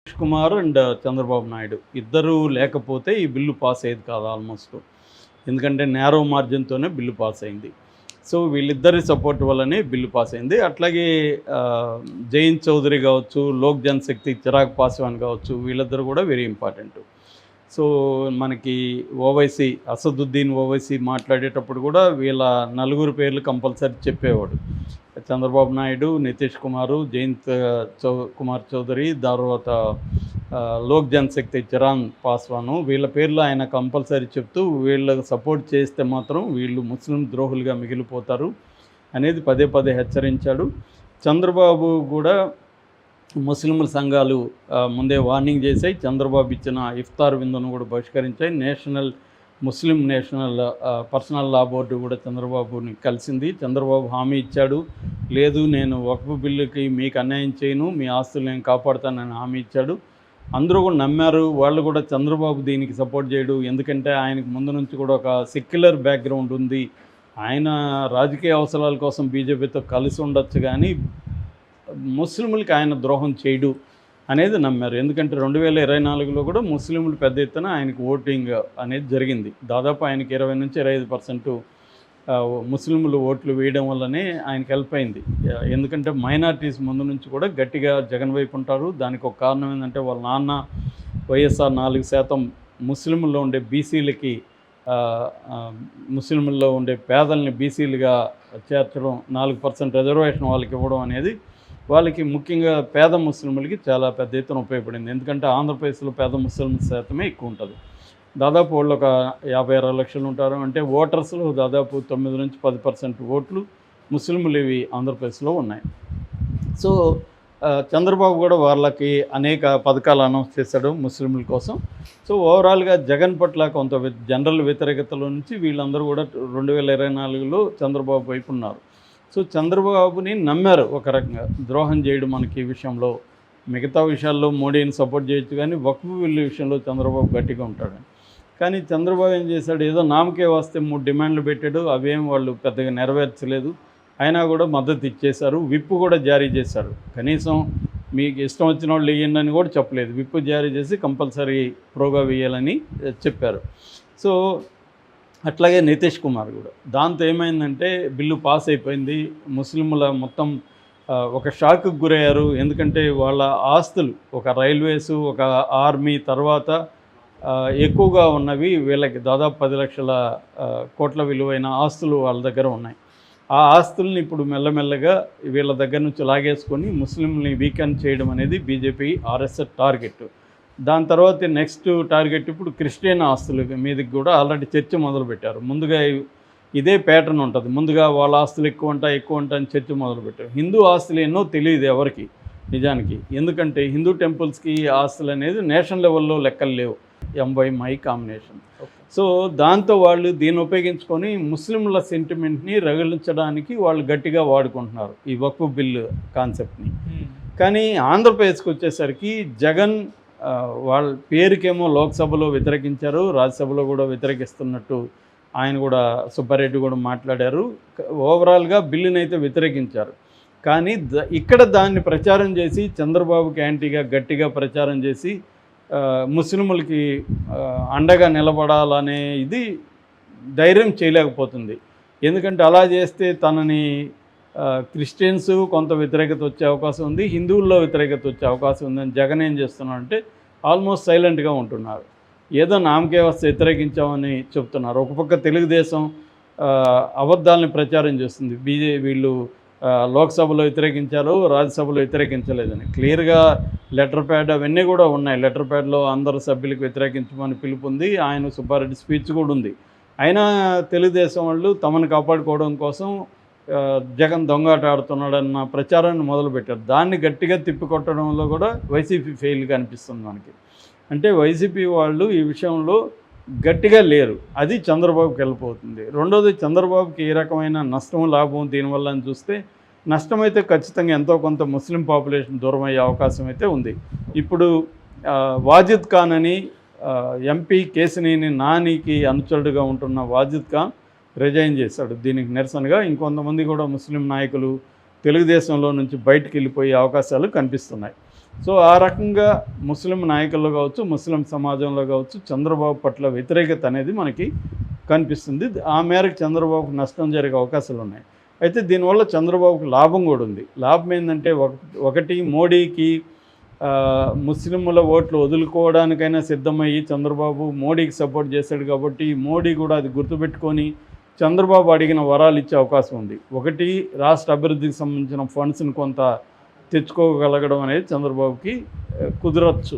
Nitish Kumar and Chandrababu Naidu ఇద్దరూ లేకపోతే ఈ బిల్లు పాస్ అయ్యేది కాదు ఆల్మోస్ట్. ఎందుకంటే నేరో మార్జిన్‌తోనే బిల్లు పాస్ అయింది. సో వీళ్ళిద్దరి సపోర్ట్ వల్లనే బిల్లు పాస్ అయింది. అట్లాగే జయంత్ చౌదరి కావచ్చు, లోక్ జనశక్తి చిరాగ్ పాస్వాన్ కావచ్చు, వీళ్ళిద్దరు కూడా వెరీ ఇంపార్టెంట్. సో మనకి ఓవైసీ అసదుద్దీన్ ఓవైసీ మాట్లాడేటప్పుడు కూడా వీళ్ళ నలుగురు పేర్లు కంపల్సరీ చెప్పేవాడు. చంద్రబాబు నాయుడు, నితీష్ కుమారు, జయంత్ కుమార్ చౌదరి, తర్వాత లోక్ జనశక్తి చిరాగ్ పాస్వాను, వీళ్ళ పేర్లు ఆయన కంపల్సరీ చెప్తూ వీళ్ళకి సపోర్ట్ చేస్తే మాత్రం వీళ్ళు ముస్లిం ద్రోహులుగా మిగిలిపోతారు అనేది పదే పదే హెచ్చరించాడు. చంద్రబాబు కూడా ముస్లింల సంఘాలు ముందే వార్నింగ్ చేశాయి. చంద్రబాబు ఇచ్చిన ఇఫ్తార్ విందును కూడా బహిష్కరించాయి. ముస్లిం నేషనల్ పర్సనల్ లా బోర్డు కూడా చంద్రబాబుని కలిసింది. చంద్రబాబు హామీ ఇచ్చాడు, లేదు నేను వక్ఫ్ బిల్లుకి మీకు అన్యాయం చేయను, మీ ఆస్తులు నేను కాపాడుతానని హామీ ఇచ్చాడు. అందరూ కూడా నమ్మారు. వాళ్ళు కూడా చంద్రబాబు దీనికి సపోర్ట్ చేయడు, ఎందుకంటే ఆయనకు ముందు నుంచి కూడా ఒక సెక్యులర్ బ్యాక్గ్రౌండ్ ఉంది, ఆయన రాజకీయ అవసరాల కోసం బీజేపీతో కలిసి ఉండొచ్చు కానీ ముస్లింలకి ఆయన ద్రోహం చేయడు అనేది నమ్మారు. ఎందుకంటే 2024లో కూడా ముస్లింలు పెద్ద ఎత్తున ఆయనకు ఓటింగ్ అనేది జరిగింది. దాదాపు ఆయనకి 20 నుంచి 25% ముస్లింలు ఓట్లు వేయడం వల్లనే ఆయనకి హెల్ప్ అయింది. ఎందుకంటే మైనారిటీస్ ముందు నుంచి కూడా గట్టిగా జగన్ వైపు ఉంటారు. దానికి ఒక కారణం ఏంటంటే వాళ్ళ నాన్న వైఎస్ఆర్ 4% ముస్లింల్లో ఉండే బీసీలకి, ముస్లింల్లో ఉండే పేదల్ని బీసీలుగా చేర్చడం, 4% రిజర్వేషన్ వాళ్ళకి ఇవ్వడం అనేది వాళ్ళకి ముఖ్యంగా పేద ముస్లింలకి చాలా పెద్ద ఎత్తున ఉపయోగపడింది. ఎందుకంటే ఆంధ్రప్రదేశ్లో పేద ముస్లిం శాతమే ఎక్కువ ఉంటుంది. దాదాపు వాళ్ళు ఒక 50-60 లక్షలు ఉంటారు. అంటే ఓటర్స్లో దాదాపు 9 నుంచి 10% ఓట్లు ముస్లింలు ఇవి ఆంధ్రప్రదేశ్లో ఉన్నాయి. సో చంద్రబాబు కూడా వాళ్ళకి అనేక పథకాలు అనౌన్స్ చేశాడు ముస్లింల కోసం. సో ఓవరాల్గా జగన్ పట్ల కొంత జనరల్ వ్యతిరేకతలో నుంచి వీళ్ళందరూ కూడా 2024లో చంద్రబాబు వైపు ఉన్నారు. సో చంద్రబాబుని నమ్మారు ఒక రకంగా. ద్రోహం చేయడం మనకి ఈ విషయంలో, మిగతా విషయాల్లో మోడీని సపోర్ట్ చేయొచ్చు కానీ వక్ఫ్ బిల్లు విషయంలో చంద్రబాబు గట్టిగా ఉంటాడు. కానీ చంద్రబాబు ఏం చేశాడు, ఏదో నామకే వస్తే 3 డిమాండ్లు పెట్టాడు, అవేం వాళ్ళు పెద్దగా నెరవేర్చలేదు. అయినా కూడా మద్దతు ఇచ్చేశారు. విప్పు కూడా జారీ చేశారు. కనీసం మీకు ఇష్టం వచ్చిన వాళ్ళు వేయండి అని కూడా చెప్పలేదు. విప్పు జారీ చేసి కంపల్సరీ ప్రోగా వేయాలని చెప్పారు. సో అట్లాగే నితీష్ కుమార్ కూడా. దాంతో ఏమైందంటే బిల్లు పాస్ అయిపోయింది. ముస్లింల మొత్తం ఒక షాక్కి గురయ్యారు. ఎందుకంటే వాళ్ళ ఆస్తులు, ఒక రైల్వేస్, ఒక ఆర్మీ, తర్వాత ఎక్కువగా ఉన్నవి వీళ్ళకి దాదాపు 10 లక్షల కోట్ల విలువైన ఆస్తులు వాళ్ళ దగ్గర ఉన్నాయి. ఆ ఆస్తుల్ని ఇప్పుడు మెల్లమెల్లగా వీళ్ళ దగ్గర నుంచి లాగేసుకొని ముస్లింని వీకెండ్ చేయడం అనేది బీజేపీ ఆర్ఎస్ఎస్ టార్గెట్. దాని తర్వాత నెక్స్ట్ టార్గెట్ ఇప్పుడు క్రిస్టియన్ ఆస్తుల మీదకి కూడా ఆల్రెడీ చర్చ మొదలుపెట్టారు. ముందుగా ఇదే ప్యాటర్న్ ఉంటుంది. ముందుగా వాళ్ళ ఆస్తులు ఎక్కువ ఉంటాయి అని చర్చ మొదలుపెట్టారు. హిందూ ఆస్తులు ఎన్నో తెలియదు ఎవరికి నిజానికి. ఎందుకంటే హిందూ టెంపుల్స్కి ఆస్తులు అనేది నేషనల్ లెవెల్లో లెక్కలు లేవు, MY కాంబినేషన్. సో దాంతో వాళ్ళు దీన్ని ఉపయోగించుకొని ముస్లింల సెంటిమెంట్ని రగిలించడానికి వాళ్ళు గట్టిగా వాడుకుంటున్నారు ఈ వక్ఫ్ బిల్లు కాన్సెప్ట్ని. కానీ ఆంధ్రప్రదేశ్కి వచ్చేసరికి జగన్ వాళ్ళ పేరుకేమో లోక్సభలో వ్యతిరేకించారు, రాజ్యసభలో కూడా వ్యతిరేకిస్తున్నట్టు ఆయన కూడా సుబ్బారెడ్డి కూడా మాట్లాడారు. ఓవరాల్గా బిల్లుని అయితే వ్యతిరేకించారు. కానీ ఇక్కడ దాన్ని ప్రచారం చేసి చంద్రబాబుకి యాంటీగా గట్టిగా ప్రచారం చేసి ముస్లింలకి అండగా నిలబడాలనే ఇది ధైర్యం చేయలేకపోతుంది. ఎందుకంటే అలా చేస్తే తనని క్రిస్టియన్స్ కొంత వ్యతిరేకత వచ్చే అవకాశం ఉంది, హిందువుల్లో వ్యతిరేకత వచ్చే అవకాశం ఉందని జగన్ ఏం చేస్తున్నారంటే ఆల్మోస్ట్ సైలెంట్గా ఉంటున్నారు. ఏదో నామకే వస్తే వ్యతిరేకించామని చెప్తున్నారు. ఒక పక్క తెలుగుదేశం అబద్ధాలని ప్రచారం చేస్తుంది. వీళ్ళు లోక్సభలో వ్యతిరేకించారు, రాజ్యసభలో వ్యతిరేకించలేదని. క్లియర్గా లెటర్ ప్యాడ్ అవన్నీ కూడా ఉన్నాయి. లెటర్ ప్యాడ్లో అందరు సభ్యులకు వ్యతిరేకించమని పిలుపు ఉంది. ఆయన సుబ్బారెడ్డి స్పీచ్ కూడా ఉంది. అయినా తెలుగుదేశం వాళ్ళు తమను కాపాడుకోవడం కోసం జగన్ దొంగాట ఆడుతున్నాడన్న ప్రచారాన్ని మొదలుపెట్టారు. దాన్ని గట్టిగా తిప్పికొట్టడంలో కూడా వైసీపీ ఫెయిల్గా అనిపిస్తుంది మనకి. అంటే వైసీపీ వాళ్ళు ఈ విషయంలో గట్టిగా లేరు. అది చంద్రబాబుకి వెళ్ళిపోతుంది. రెండోది, చంద్రబాబుకి ఏ రకమైన నష్టం లాభం దీనివల్ల అని చూస్తే నష్టమైతే ఖచ్చితంగా ఎంతో కొంత ముస్లిం పాపులేషన్ దూరం అయ్యే అవకాశం అయితే ఉంది. ఇప్పుడు వాజిద్ ఖాన్ అని ఎంపీ కేసినేని నానికి అనుచరుడుగా ఉంటున్న వాజిద్ ఖాన్ రిజైన్ చేశాడు. దీనికి నిరసనగా ఇంకొంతమంది కూడా ముస్లిం నాయకులు తెలుగుదేశంలో నుంచి బయటికి వెళ్ళిపోయే అవకాశాలు కనిపిస్తున్నాయి. సో ఆ రకంగా ముస్లిం నాయకుల్లో కావచ్చు, ముస్లిం సమాజంలో కావచ్చు చంద్రబాబు పట్ల వ్యతిరేకత అనేది మనకి కనిపిస్తుంది. ఆ మేరకు చంద్రబాబుకు నష్టం జరిగే అవకాశాలు ఉన్నాయి. అయితే దీనివల్ల చంద్రబాబుకు లాభం కూడా ఉంది. లాభం ఏంటంటే ఒకటి మోడీకి ముస్లింల ఓట్లు వదులుకోవడానికైనా సిద్ధమయ్యి చంద్రబాబు మోడీకి సపోర్ట్ చేశాడు కాబట్టి మోడీ కూడా అది గుర్తుపెట్టుకొని చంద్రబాబు అడిగిన వరాలు ఇచ్చే అవకాశం ఉంది. ఒకటి రాష్ట్ర అభివృద్ధికి సంబంధించిన ఫండ్స్ని కొంత తెచ్చుకోగలగడం అనేది చంద్రబాబుకి కుదరచ్చు.